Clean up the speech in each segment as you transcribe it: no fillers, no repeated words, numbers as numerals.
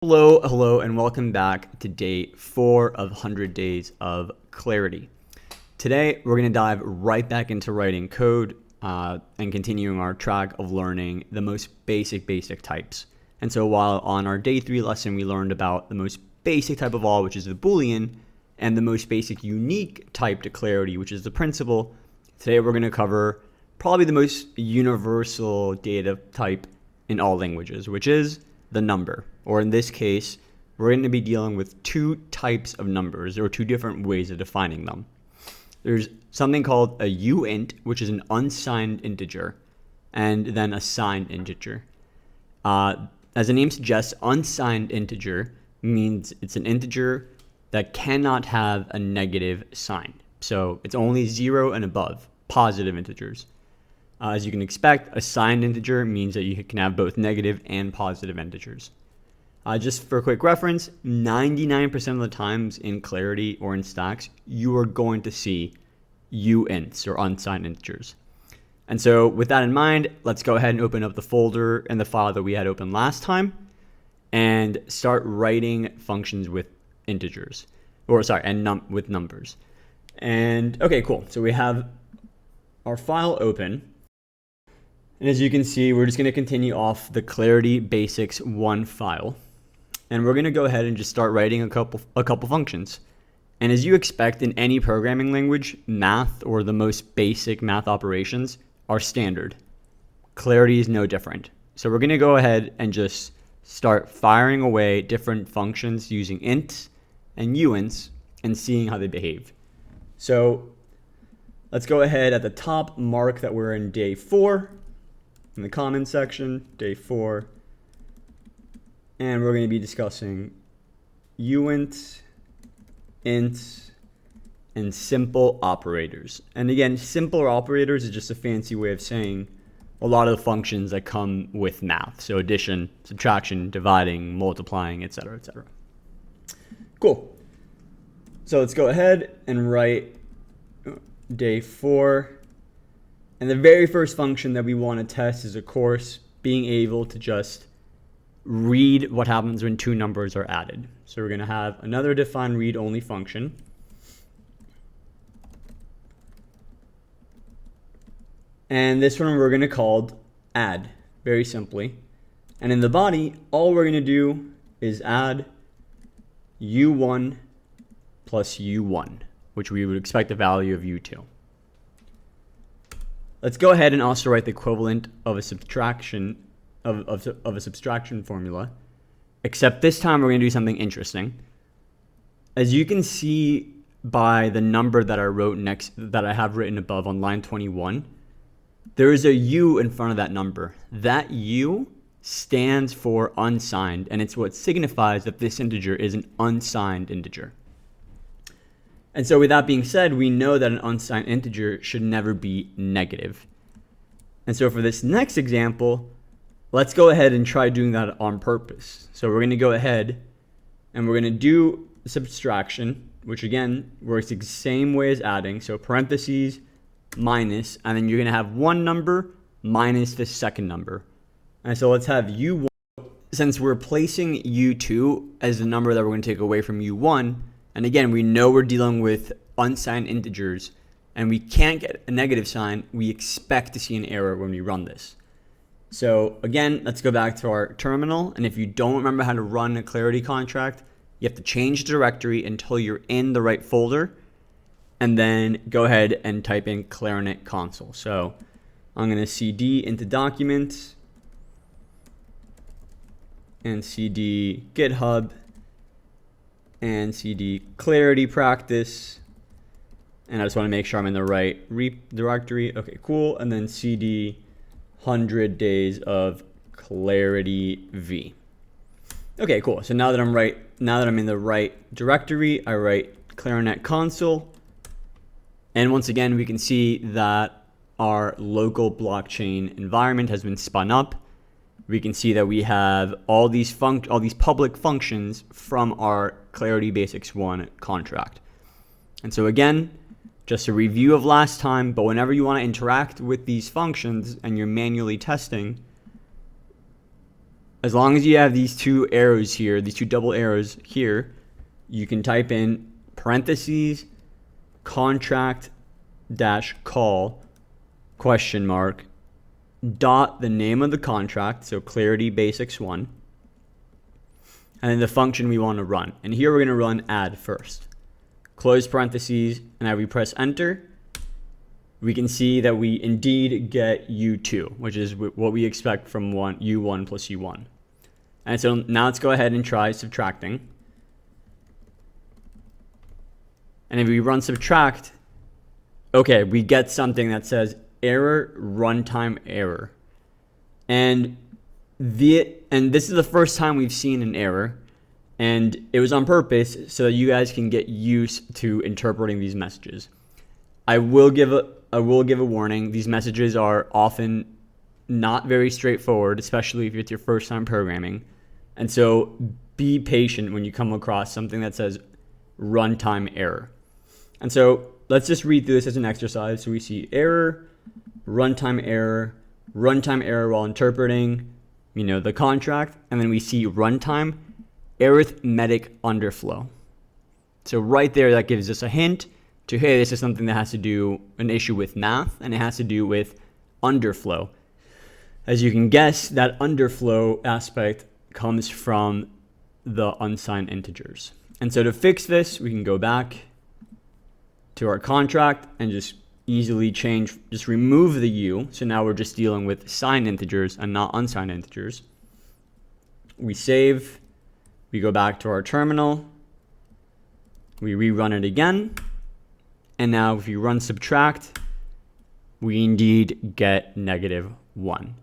Hello, and welcome back to day 4 of 100 Days of Clarity. Today, we're going to dive right back into writing code and continuing our track of learning the most basic types. And so while on our day 3 lesson, we learned about the most basic type of all, which is the Boolean, and the most basic unique type to clarity, which is the principal, today we're going to cover probably the most universal data type in all languages, which is the number. Or in this case, we're going to be dealing with two types of numbers, or two different ways of defining them. There's something called a Uint, which is an unsigned integer, and then a signed integer. As the name suggests, unsigned integer means it's an integer that cannot have a negative sign. So it's only 0 and above, positive integers. As you can expect, a signed integer means that you can have both negative and positive integers. Just for quick reference, 99% of the times in Clarity or in Stacks, you are going to see Uints or unsigned integers. And so with that in mind, let's go ahead and open up the folder and the file that we had open last time and start writing functions with integers, with numbers. And okay, cool. So we have our file open. And as you can see, we're just going to continue off the Clarity Basics 1 file. And we're going to go ahead and just start writing a couple functions. And as you expect in any programming language, math or the most basic math operations are standard. Clarity is no different. So we're going to go ahead and just start firing away different functions using ints and uints and seeing how they behave. So let's go ahead at the top, mark that we're in day 4 in the comment section, day 4. And we're going to be discussing uints, ints, and simple operators. And again, simple operators is just a fancy way of saying a lot of the functions that come with math. So addition, subtraction, dividing, multiplying, etc., etc. Cool. So let's go ahead and write day 4. And the very first function that we want to test is, of course, being able to just read what happens when two numbers are added. So we're going to have another defined read-only function. And this one we're going to call add, very simply. And in the body, all we're going to do is add u1 plus u1, which we would expect the value of u2. Let's go ahead and also write the equivalent of a subtraction of a subtraction formula, except this time we're going to do something interesting. As you can see by the number that I have written above on line 21, there is a u in front of that number. That u stands for unsigned, and it's what signifies that this integer is an unsigned integer. And so with that being said, we know that an unsigned integer should never be negative. And so for this next example, let's go ahead and try doing that on purpose. So we're going to go ahead and we're going to do subtraction, which again works the same way as adding. So parentheses, minus, and then you're going to have one number minus the second number. And so let's have u1. Since we're placing u2 as the number that we're going to take away from u1, and again, we know we're dealing with unsigned integers, and we can't get a negative sign, we expect to see an error when we run this. So again, let's go back to our terminal. And if you don't remember how to run a Clarity contract, you have to change the directory until you're in the right folder, and then go ahead and type in clarinet console. So I'm going to cd into documents and cd GitHub and cd Clarity practice. And I just want to make sure I'm in the right directory. Okay, cool. And then cd 100 Days of Clarity V. Okay, cool. So now that I'm in the right directory, I write clarinet console. And once again, we can see that our local blockchain environment has been spun up. We can see that we have all these public functions from our Clarity Basics 1 contract. And so again, just a review of last time, but whenever you want to interact with these functions and you're manually testing, as long as you have these two arrows here, these two double arrows here, you can type in parentheses contract dash call question mark dot the name of the contract, so Clarity Basics 1, and then the function we want to run. And here we're going to run add first. Close parentheses, and as we press enter, we can see that we indeed get U2, which is what we expect from U1 plus U1. And so now let's go ahead and try subtracting. And if we run subtract, okay, we get something that says error, runtime error. And this is the first time we've seen an error, and it was on purpose so that you guys can get used to interpreting these messages. I will give a warning. These messages are often not very straightforward, especially if it's your first time programming. And so be patient when you come across something that says runtime error. And so let's just read through this as an exercise. So we see error, runtime error while interpreting, the contract, and then we see runtime arithmetic underflow. So right there, that gives us a hint to, hey, this is something that has to do an issue with math, and it has to do with underflow. As you can guess, that underflow aspect comes from the unsigned integers. And so to fix this, we can go back to our contract and just easily just remove the U. So now we're just dealing with signed integers and not unsigned integers. We save, we go back to our terminal, we rerun it again, and now if you run subtract, we indeed get -1.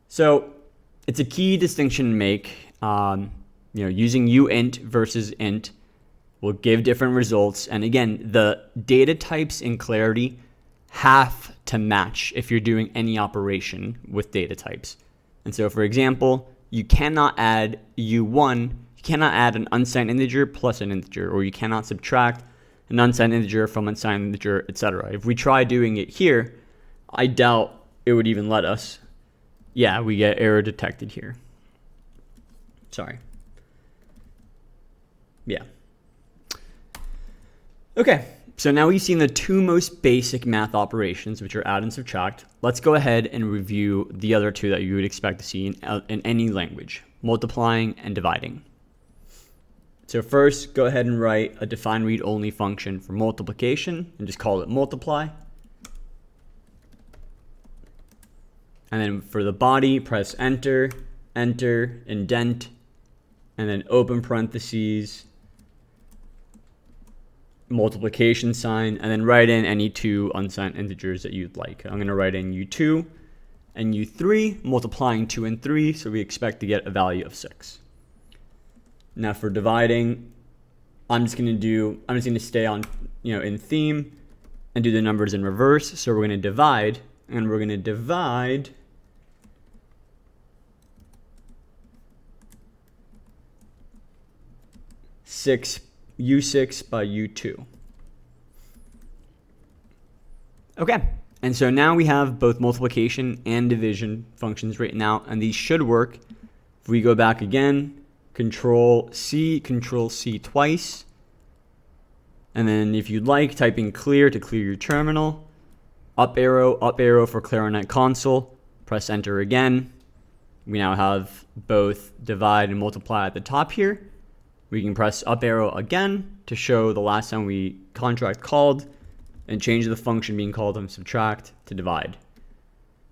So it's a key distinction to make. Using uint versus int will give different results. And again, the data types in Clarity have to match if you're doing any operation with data types. And so, for example, you cannot add U1, you cannot add an unsigned integer plus an integer, or you cannot subtract an unsigned integer from an unsigned integer, etc. If we try doing it here, I doubt it would even let us. Yeah, we get error detected here. Sorry. Yeah. Okay, so now we've seen the two most basic math operations, which are add and subtract. Let's go ahead and review the other two that you would expect to see in any language, multiplying and dividing. So first, go ahead and write a define read-only function for multiplication and just call it multiply. And then for the body, press enter, indent, and then open parentheses, multiplication sign, and then write in any two unsigned integers that you'd like. I'm going to write in U2 and U3, multiplying 2 and 3, so we expect to get a value of 6. Now for dividing, I'm just going to stay on, in theme and do the numbers in reverse. So we're going to divide, and we're going to divide U6 by U2. Okay, and so now we have both multiplication and division functions written out, and these should work. If we go back again, Control C twice, and then if you'd like, type in clear to clear your terminal, up arrow for Clarinet console, press enter again. We now have both divide and multiply at the top here. We can press up arrow again to show the last time we contract called, and change the function being called on subtract to divide,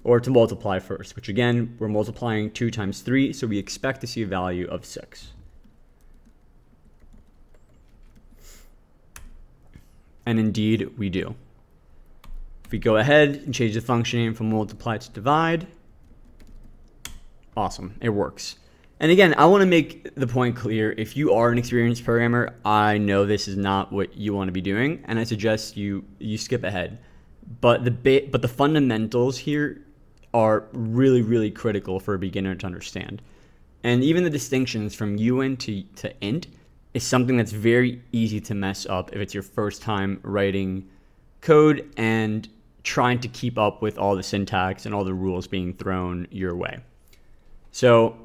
or to multiply first, which again, we're multiplying 2 times 3, so we expect to see a value of 6. And indeed, we do. If we go ahead and change the function name from multiply to divide, awesome, it works. And again, I want to make the point clear, if you are an experienced programmer, I know this is not what you want to be doing, and I suggest you skip ahead. But the fundamentals here are really, really critical for a beginner to understand. And even the distinctions from uint to int is something that's very easy to mess up if it's your first time writing code and trying to keep up with all the syntax and all the rules being thrown your way. So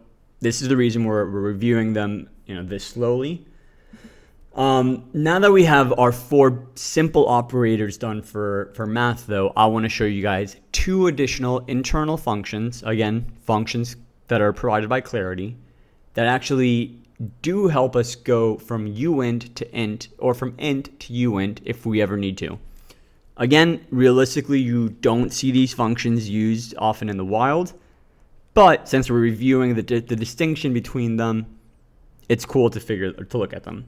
This is the reason we're reviewing them, this slowly. Now that we have our 4 simple operators done for math, though, I want to show you guys 2 additional internal functions, again, functions that are provided by Clarity, that actually do help us go from uint to int, or from int to uint if we ever need to. Again, realistically, you don't see these functions used often in the wild, but since we're reviewing the distinction between them, it's cool to look at them.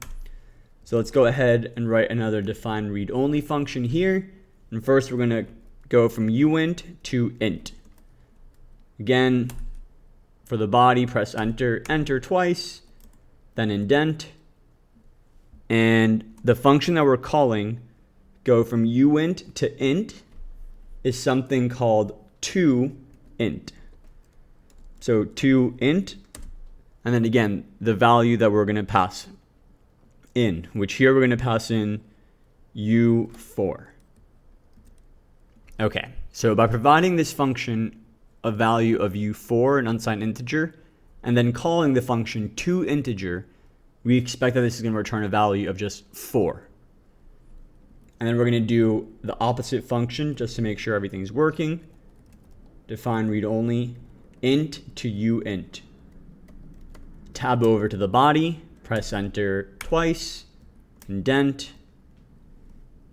So let's go ahead and write another define read-only function here. And first we're going to go from uint to int. Again, for the body, press enter twice, then indent. And the function that we're calling, go from uint to int, is something called toInt. So toInt, and then again, the value that we're going to pass in, which here we're going to pass in u4. Okay, so by providing this function a value of u4, an unsigned integer, and then calling the function toInteger, we expect that this is going to return a value of just 4. And then we're going to do the opposite function just to make sure everything's working. Define read-only int to uint. Tab over to the body, press enter twice, indent,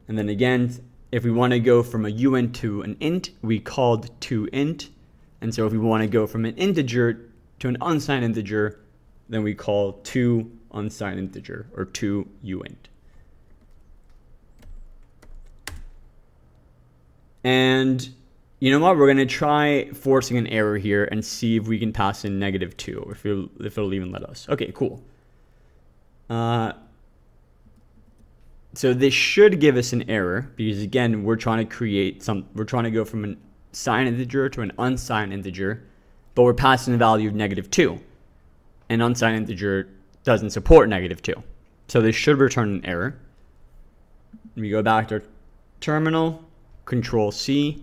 and then again, if we want to go from a uint to an int, we called toInt, and so if we want to go from an integer to an unsigned integer, then we call toUnsigned integer, or toUint. And you know what? We're going to try forcing an error here and see if we can pass in -2, if it'll even let us. Okay, cool. So this should give us an error because again, we're trying to go from an signed integer to an unsigned integer, but we're passing a value of -2. An unsigned integer doesn't support -2. So this should return an error. We go back to our terminal, Control C,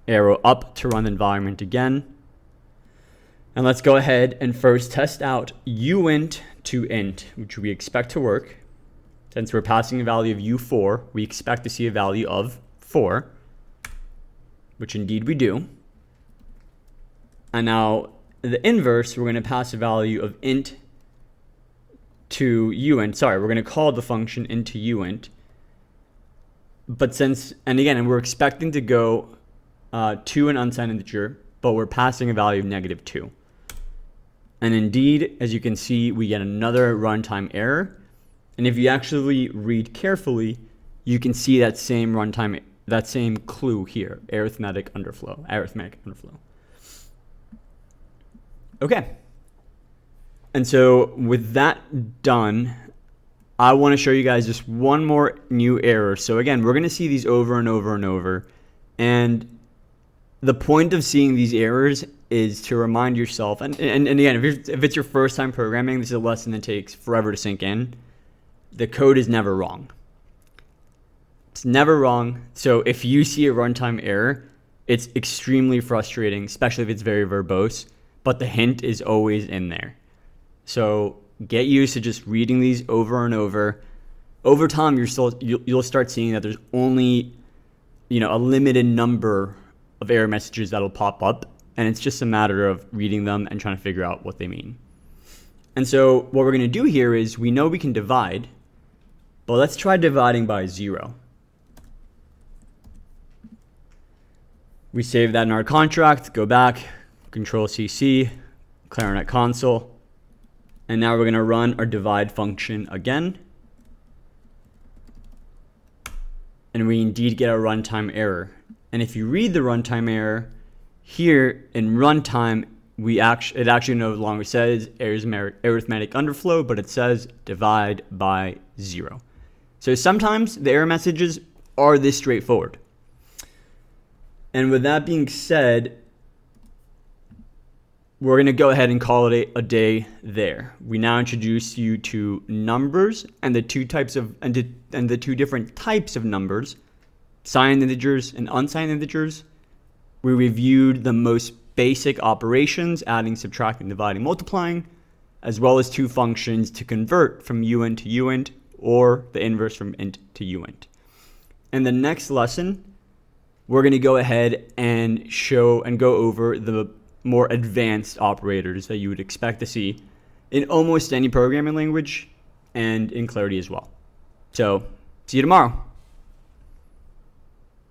arrow up to run the environment again. And let's go ahead and first test out uint to int, which we expect to work. Since we're passing a value of u4, we expect to see a value of 4, which indeed we do. And now the inverse, we're going to pass a value of int to uint. Sorry, we're going to call the function into uint. But and we're expecting to go to an unsigned integer, but we're passing a value of -2. And indeed, as you can see, we get another runtime error. And if you actually read carefully, you can see that same clue here, arithmetic underflow. Okay. And so with that done, I want to show you guys just one more new error. So again, we're going to see these over and over and over. And the point of seeing these errors is to remind yourself, and again, if it's your first time programming, this is a lesson that takes forever to sink in. The code is never wrong. It's never wrong. So if you see a runtime error, it's extremely frustrating, especially if it's very verbose, but the hint is always in there. So get used to just reading these over and over. Over time, you'll start seeing that there's only, a limited number of error messages that'll pop up, and it's just a matter of reading them and trying to figure out what they mean. And so what we're going to do here is we know we can divide, but let's try dividing by 0. We save that in our contract, go back, Control CC, Clarinet console, and now we're going to run our divide function again. And we indeed get a runtime error. And if you read the runtime error, here in runtime, it actually no longer says arithmetic underflow, but it says divide by 0. So sometimes the error messages are this straightforward. And with that being said, we're going to go ahead and call it a day there. We now introduce you to numbers and the two different types of numbers, signed integers and unsigned integers. We reviewed the most basic operations, adding, subtracting, dividing, multiplying, as well as 2 functions to convert from uint to uint, or the inverse from int to uint. In the next lesson, we're going to go ahead and show and go over the more advanced operators that you would expect to see in almost any programming language and in Clarity as well. So, see you tomorrow.